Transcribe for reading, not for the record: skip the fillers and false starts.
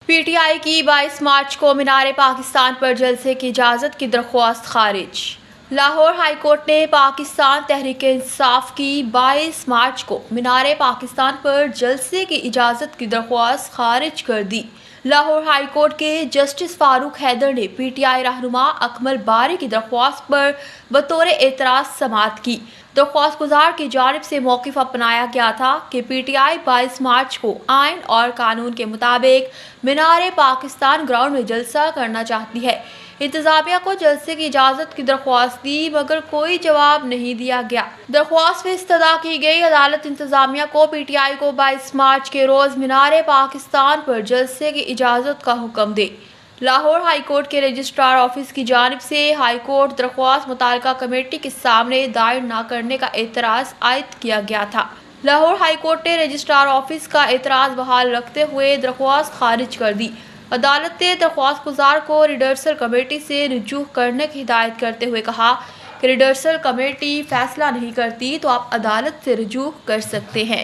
P T I کی 22 مارچ کو مینار پاکستان پر جلسے کی اجازت کی درخواست خارج۔ لاہور ہائی کورٹ نے پاکستان تحریک انصاف کی 22 مارچ کو مینار پاکستان پر جلسے کی اجازت کی درخواست خارج کر دی۔ لاہور ہائی کورٹ کے جسٹس فاروق حیدر نے پی ٹی آئی رہنما اکمل باری کی درخواست پر بطور اعتراض سماعت کی۔ درخواست گزار کی جانب سے موقف اپنایا گیا تھا کہ پی ٹی آئی 22 مارچ کو آئین اور قانون کے مطابق مینار پاکستان گراؤنڈ میں جلسہ کرنا چاہتی ہے۔ انتظامیہ کو جلسے کی اجازت کی درخواست دی مگر کوئی جواب نہیں دیا گیا۔ درخواست میں استدعا کی گئی عدالت انتظامیہ کو پی ٹی آئی کو 22 مارچ کے روز مینار پاکستان پر جلسے کی اجازت کا حکم دے۔ لاہور ہائی کورٹ کے رجسٹرار آفس کی جانب سے ہائی کورٹ درخواست متعلقہ کمیٹی کے سامنے دائر نہ کرنے کا اعتراض عائد کیا گیا تھا۔ لاہور ہائی کورٹ نے رجسٹرار آفس کا اعتراض بحال رکھتے ہوئے درخواست خارج کر دی۔ عدالت نے درخواست گزار کو ریڈرسل کمیٹی سے رجوع کرنے کی ہدایت کرتے ہوئے کہا کہ ریڈرسل کمیٹی فیصلہ نہیں کرتی تو آپ عدالت سے رجوع کر سکتے ہیں۔